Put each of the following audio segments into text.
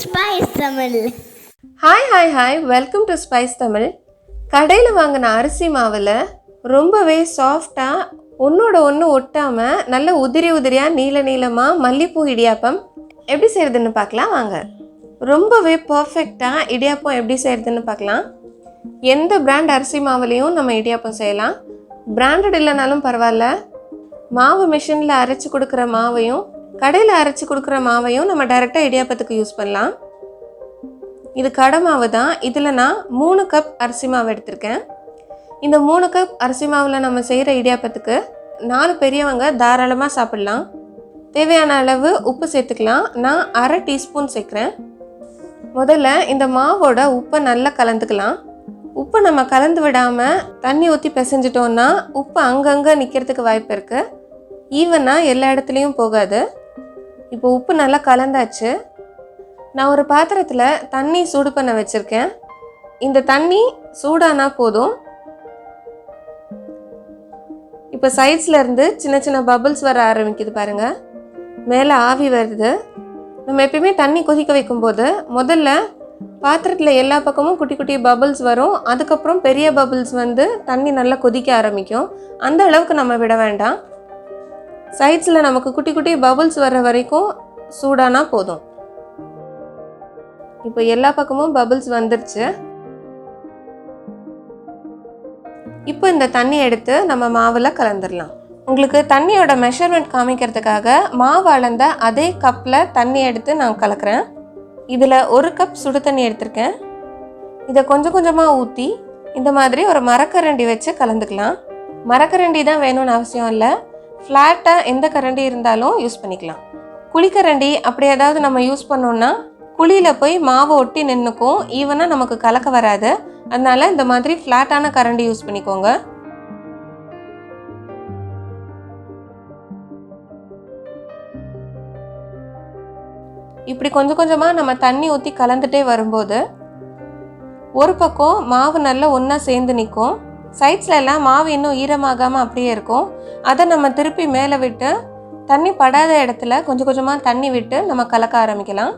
Spice Tamil. Hi welcome to Spice Tamil. கடையில் வாங்கின அரிசி மாவில் ரொம்பவே சாஃப்டாக ஒன்றோட ஒன்று ஒட்டாமல் நல்ல உதிரியாக நீளமாக மல்லிப்பூ இடியாப்பம் எப்படி செய்கிறதுன்னு பார்க்கலாம் வாங்க. ரொம்பவே பர்ஃபெக்டாக இடியாப்பம் எப்படி செய்கிறதுன்னு பார்க்கலாம். எந்த பிராண்ட் அரிசி மாவுலேயும் நம்ம இடியாப்பம் செய்யலாம். பிராண்டட் இல்லைனாலும் பரவாயில்ல. மாவு மிஷினில் அரைச்சி கொடுக்குற மாவையும் கடையில் அரைச்சி கொடுக்குற மாவையும் நம்ம டைரெக்டாக இடியாப்பத்துக்கு யூஸ் பண்ணலாம். இது கடை மாவு தான். இதில் நான் 3 கப் அரிசி மாவு எடுத்திருக்கேன். இந்த 3 கப் அரிசி மாவில் நம்ம செய்கிற இடியாப்பத்துக்கு 4 பெரியவங்க தாராளமாக சாப்பிட்லாம். தேவையான அளவு உப்பு சேர்த்துக்கலாம். நான் 1/2 டீஸ்பூன் சேர்க்குறேன். முதல்ல இந்த மாவோட உப்பை நல்லா கலந்துக்கலாம். உப்பை நம்ம கலந்து விடாமல் தண்ணி ஊற்றி பிசைஞ்சிட்டோன்னா உப்பு அங்கங்கே நிற்கிறதுக்கு வாய்ப்பு இருக்குது. ஈவனாக எல்லா இடத்துலையும் போகாது. இப்போ உப்பு நல்லா கலந்தாச்சு. நான் ஒரு பாத்திரத்தில் தண்ணி சூடு பண்ண வச்சுருக்கேன். இந்த தண்ணி சூடானா போதும். இப்போ சைட்ஸ்லேருந்து சின்ன சின்ன பபிள்ஸ் வர ஆரம்பிக்குது பாருங்கள். மேலே ஆவி வருது. நம்ம எப்பயுமே தண்ணி கொதிக்க வைக்கும்போது முதல்ல பாத்திரத்தில் எல்லா பக்கமும் குட்டி குட்டி பபிள்ஸ் வரும். அதுக்கப்புறம் பெரிய பபிள்ஸ் வந்து தண்ணி நல்லா கொதிக்க ஆரம்பிக்கும். அந்த அளவுக்கு நம்ம விட வேண்டாம். சைட்ஸில் நமக்கு குட்டி குட்டி பபிள்ஸ் வர்ற வரைக்கும் சூடானா போதும். இப்போ எல்லா பக்கமும் பபிள்ஸ் வந்துருச்சு. இப்போ இந்த தண்ணி எடுத்து நம்ம மாவில் கலந்துடலாம். உங்களுக்கு தண்ணியோட மெஷர்மெண்ட் காமிக்கிறதுக்காக மாவு அளந்த அதே கப்பில் தண்ணி எடுத்து நான் கலக்கிறேன். இதில் 1 கப் சுடு தண்ணி எடுத்திருக்கேன். இதை கொஞ்சம் கொஞ்சமாக ஊற்றி இந்த மாதிரி ஒரு மரக்கரண்டி வச்சு கலந்துக்கலாம். மரக்கரண்டி தான் வேணும்னு அவசியம் இல்லை. ஃப்ளாட்டாக எந்த கரண்டி இருந்தாலும் யூஸ் பண்ணிக்கலாம். குழிக்கரண்டி அப்படி ஏதாவது நம்ம யூஸ் பண்ணோன்னா குழியில் போய் மாவு ஒட்டி நின்றுக்கும். ஈவனாக நமக்கு கலக்க வராது. அதனால் இந்த மாதிரி ஃப்ளாட்டான கரண்டி யூஸ் பண்ணிக்கோங்க. இப்படி கொஞ்சம் கொஞ்சமாக நம்ம தண்ணி ஊற்றி கலந்துட்டே வரும்போது ஒரு பக்கம் மாவு நல்லா ஒன்றா சேர்ந்து நிற்கும். சைட்ஸில் எல்லாம் மாவு இன்னும் ஈரமாகாமல் அப்படியே இருக்கும். அதை நம்ம திருப்பி மேலே விட்டு தண்ணி படாத இடத்துல கொஞ்சம் கொஞ்சமாக தண்ணி விட்டு நம்ம கலக்க ஆரம்பிக்கலாம்.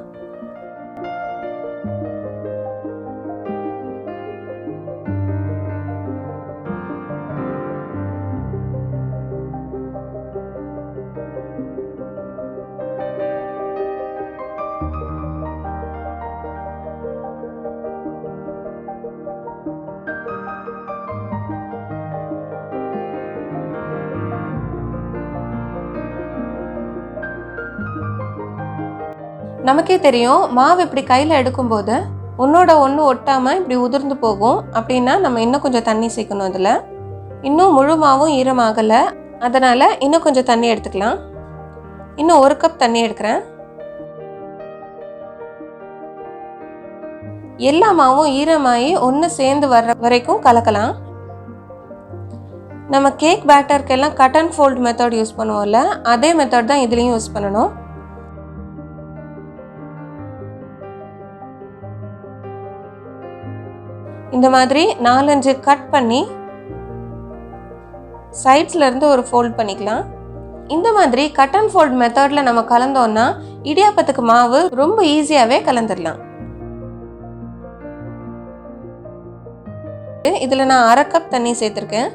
நமக்கே தெரியும், மாவு இப்படி கையில் எடுக்கும்போது ஒன்றோட ஒன்று ஒட்டாமல் இப்படி உதிர்ந்து போகும். அப்படின்னா நம்ம இன்னும் கொஞ்சம் தண்ணி சேர்க்கணும். இதில் இன்னும் முழு மாவும் ஈரமாகலை. அதனால் இன்னும் கொஞ்சம் தண்ணி எடுத்துக்கலாம். இன்னும் 1 கப் தண்ணி எடுக்கிறேன். எல்லா மாவும் ஈரமாகி ஒன்று சேர்ந்து வர்ற வரைக்கும் கலக்கலாம். நம்ம கேக் பேட்டருக்கெல்லாம் cut and fold method use பண்ணுவோம்ல, அதே மெத்தட் தான் இதுலேயும் யூஸ் பண்ணணும். இந்த மாதிரி 4-5 கட் பண்ணி சைட்ஸ்ல இருந்து ஒரு ஃபோல்ட் பண்ணிக்கலாம். இந்த மாதிரி கட் அண்ட் ஃபோல்ட் மெத்தடில் நம்ம கலந்தோம்னா இடியாப்பத்துக்கு மாவு ரொம்ப ஈஸியாகவே கலந்துடலாம். இதில் நான் 1/2 கப் தண்ணி சேர்த்துருக்கேன்.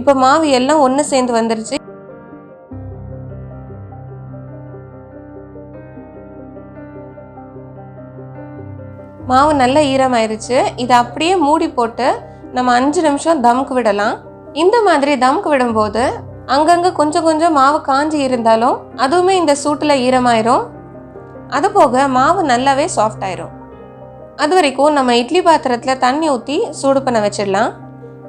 இப்போ மாவு எல்லாம் ஒன்று சேர்ந்து வந்துருச்சு. மாவு நல்லா ஈரமாயிருச்சு. இதை அப்படியே மூடி போட்டு நம்ம 5 நிமிஷம் தம்க்கு விடலாம். இந்த மாதிரி தம்க்கு விடும்போது அங்கங்கே கொஞ்சம் கொஞ்சம் மாவு காஞ்சி இருந்தாலும் அதுவுமே இந்த சூட்டில் ஈரமாயிரும். அது போக மாவு நல்லாவே சாஃப்ட் ஆயிரும். அது வரைக்கும் நம்ம இட்லி பாத்திரத்தில் தண்ணி ஊற்றி சூடு பண்ண வச்சிடலாம்.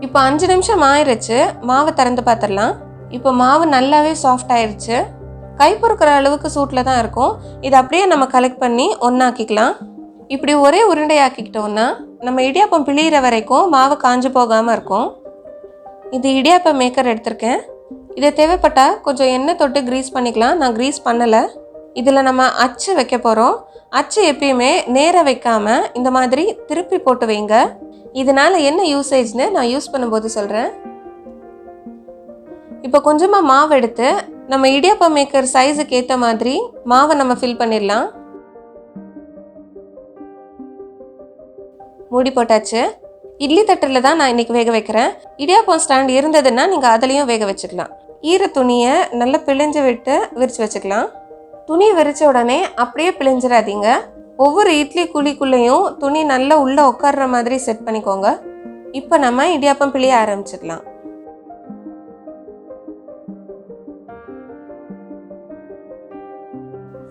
இப்போ 5 நிமிஷம் ஆயிடுச்சு. மாவை திறந்து பார்த்துடலாம். இப்போ மாவு நல்லாவே சாஃப்ட் ஆயிடுச்சு. கை பொறுக்கிற அளவுக்கு சூட்டில் தான் இருக்கும். இதை அப்படியே நம்ம கலெக்ட் பண்ணி ஒன்றாக்கிக்கலாம். இப்படி ஒரே உருண்டையாக்கிக்கிட்டோன்னா நம்ம இடியாப்பம் பிழிகிற வரைக்கும் மாவு காஞ்சு போகாமல் இருக்கும். இது இடியாப்பம் மேக்கர் எடுத்திருக்கேன். இதை தேவைப்பட்டால் கொஞ்சம் எண்ணெய் தொட்டு க்ரீஸ் பண்ணிக்கலாம். நான் க்ரீஸ் பண்ணலை. இதில் நம்ம அச்சு வைக்க போகிறோம். அச்சு எப்பயுமே நேராக வைக்காமல் இந்த மாதிரி திருப்பி போட்டு வைங்க. இதனால் என்ன யூசேஜ்னு நான் யூஸ் பண்ணும்போது சொல்கிறேன். இப்போ கொஞ்சமாக மாவு எடுத்து நம்ம இடியாப்பம் மேக்கர் சைஸுக்கு ஏற்ற மாதிரி மாவை நம்ம ஃபில் பண்ணிடலாம். மூடி போட்டாச்சு. இட்லி தட்டில் தான் நான் இன்றைக்கி வேக வைக்கிறேன். இடியாப்பம் ஸ்டாண்ட் இருந்ததுன்னா நீங்கள் அதுலேயும் வேக வச்சுக்கலாம். ஈர துணியை நல்லா பிழிஞ்சு விட்டு விரித்து வச்சுக்கலாம். துணி விரித்த உடனே அப்படியே பிழிஞ்சிடாதீங்க. ஒவ்வொரு இட்லி குழிக்குள்ளேயும் துணி நல்லா உள்ளே உட்கார்ற மாதிரி செட் பண்ணிக்கோங்க. இப்போ நம்ம இடியாப்பம் பிழிய ஆரம்பிச்சிடலாம்.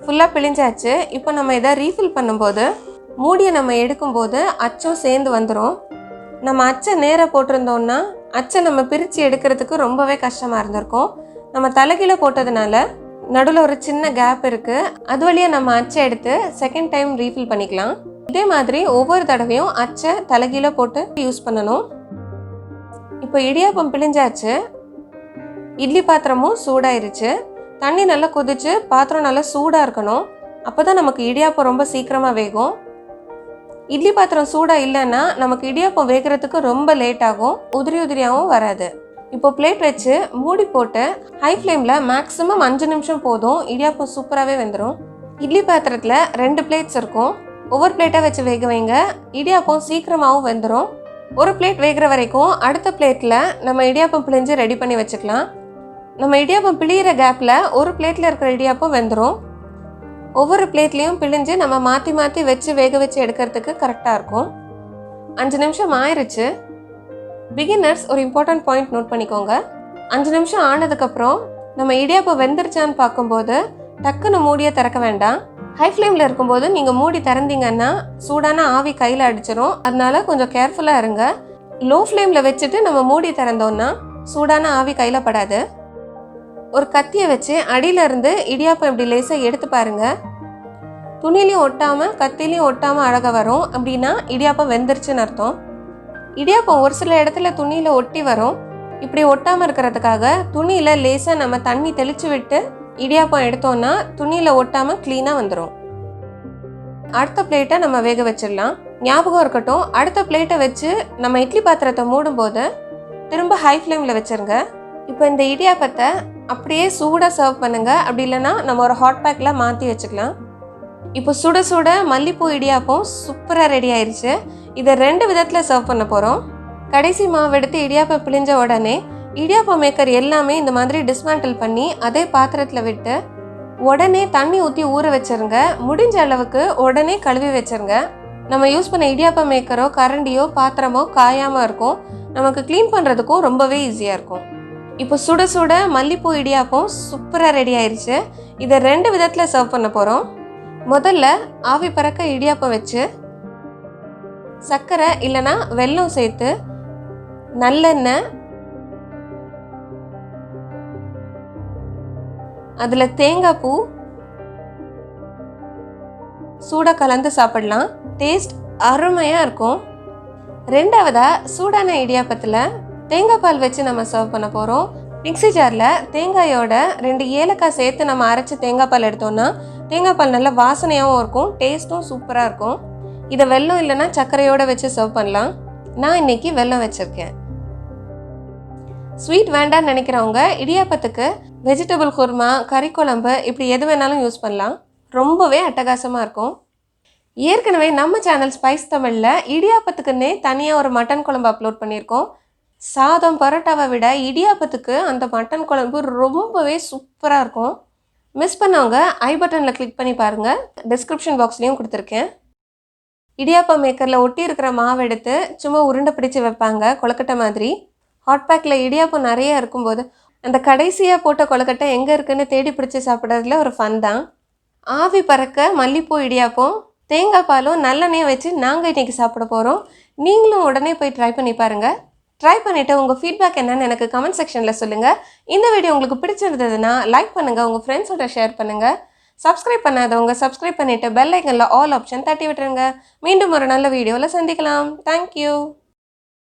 ஃபுல்லாக பிழிஞ்சாச்சு. இப்போ நம்ம இதை ரீஃபில் பண்ணும்போது மூடியை நம்ம எடுக்கும்போது அச்சும் சேர்ந்து வந்துடும். நம்ம அச்சை நேராக போட்டிருந்தோம்னா அச்சை நம்ம பிரித்து எடுக்கிறதுக்கு ரொம்பவே கஷ்டமாக இருந்திருக்கும். நம்ம தலைகீழ போட்டதுனால நடுவில் ஒரு சின்ன கேப் இருக்குது. அது வழியாக நம்ம அச்சை எடுத்து செகண்ட் டைம் ரீஃபில் பண்ணிக்கலாம். இதே மாதிரி ஒவ்வொரு தடவையும் அச்சை தலைகீழ போட்டு யூஸ் பண்ணணும். இப்போ இடியாப்பம் பிழிஞ்சாச்சு. இட்லி பாத்திரமும் சூடாயிருச்சு. தண்ணி நல்லா கொதிச்சு பாத்திரம் நல்லா சூடாக இருக்கணும். அப்போ தான் நமக்கு இடியாப்பம் ரொம்ப சீக்கிரமாக வேகும். இட்லி பாத்திரம் சூடாக இல்லைன்னா நமக்கு இடியாப்பம் வேகிறதுக்கு ரொம்ப லேட் ஆகும். உதிரியாகவும் வராது. இப்போ பிளேட் வச்சு மூடி போட்டு ஹை ஃப்ளேமில் மேக்ஸிமம் 5 நிமிஷம் போதும். இடியாப்பம் சூப்பராகவே வெந்துடும். இட்லி பாத்திரத்தில் 2 பிளேட்ஸ் இருக்கும். ஒவ்வொரு பிளேட்டாக வச்சு வேக வைங்க. இடியாப்பம் சீக்கிரமாகவும் வெந்துடும். ஒரு பிளேட் வேகிற வரைக்கும் அடுத்த பிளேட்டில் நம்ம இடியாப்பம் பிழிஞ்சு ரெடி பண்ணி வச்சுக்கலாம். நம்ம இடியாப்பம் பிழியிற கேப்பில் ஒரு பிளேட்டில் இருக்கிற இடியாப்பம் வெந்துடும். ஒவ்வொரு பிளேட்லேயும் பிழிஞ்சு நம்ம மாற்றி மாற்றி வச்சு வேக வச்சு எடுக்கிறதுக்கு கரெக்டாக இருக்கும். 5 நிமிஷம் ஆயிடுச்சு. பிகினர்ஸ் ஒரு இம்பார்ட்டன்ட் பாயிண்ட் நோட் பண்ணிக்கோங்க. 5 நிமிஷம் ஆனதுக்கப்புறம் நம்ம இடியாப்பம் வெந்துருச்சான்னு பார்க்கும்போது டக்குன்னு மூடியை திறக்க வேண்டாம். ஹை ஃப்ளேமில் இருக்கும்போது நீங்கள் மூடி திறந்தீங்கன்னா சூடான ஆவி கையில் அடிச்சிடும். அதனால கொஞ்சம் கேர்ஃபுல்லாக இருங்க. லோ ஃப்ளேமில் வச்சுட்டு நம்ம மூடி திறந்தோன்னா சூடான ஆவி கையில் படாது. ஒரு கத்தியை வச்சு அடியிலேருந்து இடியாப்பம் இப்படி லேசாக எடுத்து பாருங்கள். துணிலையும் ஒட்டாமல் கத்திலையும் ஒட்டாமல் அழகாக வரும். அப்படின்னா இடியாப்பம் வெந்துருச்சுன்னு அர்த்தம். இடியாப்பம் ஒரு சில இடத்துல துணியில் ஒட்டி வரும். இப்படி ஒட்டாமல் இருக்கிறதுக்காக துணியில் லேசாக நம்ம தண்ணி தெளித்து விட்டு இடியாப்பம் எடுத்தோன்னா துணியில் ஒட்டாமல் க்ளீனாக வந்துடும். அடுத்த பிளேட்டை நம்ம வேக வச்சிடலாம். ஞாபகம் இருக்கட்டும், அடுத்த பிளேட்டை வச்சு நம்ம இட்லி பாத்திரத்தை மூடும்போது திரும்ப ஹை ஃப்ளேமில் வச்சுருங்க. இப்போ இந்த இடியாப்பத்தை அப்படியே சூடாக சர்வ் பண்ணுங்கள். அப்படி இல்லைன்னா நம்ம ஒரு ஹாட் பேக்கில் மாற்றி வச்சுக்கலாம். இப்போ சுட சுட மல்லிப்பூ இடியாப்பம் சூப்பராக ரெடி ஆயிடுச்சு. இதை 2 விதத்தில் சர்வ் பண்ண போகிறோம். கடைசி மாவு எடுத்து இடியாப்பம் பிழிஞ்ச உடனே இடியாப்பம் மேக்கர் எல்லாமே இந்த மாதிரி டிஸ்மேண்டில் பண்ணி அதே பாத்திரத்தில் விட்டு உடனே தண்ணி ஊற்றி ஊற வச்சுருங்க. முடிஞ்ச அளவுக்கு உடனே கழுவி வச்சுருங்க. நம்ம யூஸ் பண்ண இடியாப்பம் மேக்கரோ கரண்டியோ பாத்திரமோ காயாமல் இருக்கும். நமக்கு க்ளீன் பண்ணுறதுக்கும் ரொம்பவே ஈஸியாக இருக்கும். இப்போ சுட சுட மல்லிப்பூ இடியாப்பம் சூப்பராக ரெடி ஆயிடுச்சு. இதை 2 விதத்தில் சர்வ் பண்ண போகிறோம். முதல்ல ஆவி பறக்க இடியாப்பம் வச்சு சர்க்கரை இல்லைன்னா வெல்லம் சேர்த்து நல்லெண்ணெய், அதில் தேங்காய் பூ சூடாக கலந்து சாப்பிடலாம். டேஸ்ட் அருமையாக இருக்கும். 2வதாக சூடான இடியாப்பத்தில் தேங்காய் பால் வச்சு நம்ம சர்வ் பண்ண போகிறோம். மிக்ஸி ஜாரில் தேங்காயோட 2 ஏலக்காய் சேர்த்து நம்ம அரைச்சி தேங்காய் பால் எடுத்தோம்னா தேங்காய் பால் நல்ல வாசனையாகவும் இருக்கும். டேஸ்ட்டும் சூப்பராக இருக்கும். இதை வெல்லம் இல்லைன்னா சர்க்கரையோடு வச்சு சர்வ் பண்ணலாம். நான் இன்னைக்கு வெல்லம் வச்சுருக்கேன். ஸ்வீட் வேண்டான்னு நினைக்கிறவங்க இடியாப்பத்துக்கு வெஜிடபிள் குருமா, கறி குழம்பு இப்படி எது வேணாலும் யூஸ் பண்ணலாம். ரொம்பவே அட்டகாசமாக இருக்கும். ஏற்கனவே நம்ம சேனல் ஸ்பைஸ் தமிழில் இடியாப்பத்துக்குன்னே தனியாக ஒரு மட்டன் குழம்பு அப்லோட் பண்ணியிருக்கோம். சாதம் பரோட்டாவை விட இடியாப்பத்துக்கு அந்த மட்டன் குழம்பு ரொம்பவே சூப்பராக இருக்கும். மிஸ் பண்ணவங்க ஐ பட்டனில் கிளிக் பண்ணி பாருங்கள். டிஸ்கிரிப்ஷன் பாக்ஸ்லேயும் கொடுத்துருக்கேன். இடியாப்பம் மேக்கரில் ஒட்டி இருக்கிற மாவு எடுத்து சும்மா உருண்டை பிடிச்சி வைப்பாங்க கொழுக்கட்டை மாதிரி. ஹாட் பேக்கில் இடியாப்பம் நிறைய இருக்கும்போது அந்த கடைசியாக போட்ட கொழுக்கட்டை எங்கே இருக்குன்னு தேடி பிடிச்சி சாப்பிட்றதுல ஒரு ஃபன் தான். ஆவி பறக்க மல்லிப்பூ இடியாப்பம் தேங்காய் பாலும் நல்லெண்ணெயும் வச்சு நாங்கள் இன்றைக்கி சாப்பிட போகிறோம். நீங்களும் உடனே போய் ட்ரை பண்ணி பாருங்கள். ட்ரை பண்ணிவிட்டு உங்கள் ஃபீட்பேக் என்னன்னு எனக்கு கமெண்ட் செக்ஷனில் சொல்லுங்கள். இந்த வீடியோ உங்களுக்கு பிடிச்சிருந்ததுன்னா லைக் பண்ணுங்கள், உங்கள் ஃப்ரெண்ட்ஸோட ஷேர் பண்ணுங்கள். சப்ஸ்கிரைப் பண்ணாதவங்க சப்ஸ்கிரைப் பண்ணிவிட்டு பெல் ஐக்கனில் ஆல் ஆப்ஷன் தட்டி விட்டுருங்க. மீண்டும் ஒரு நல்ல வீடியோவில் சந்திக்கலாம். தேங்க்யூ.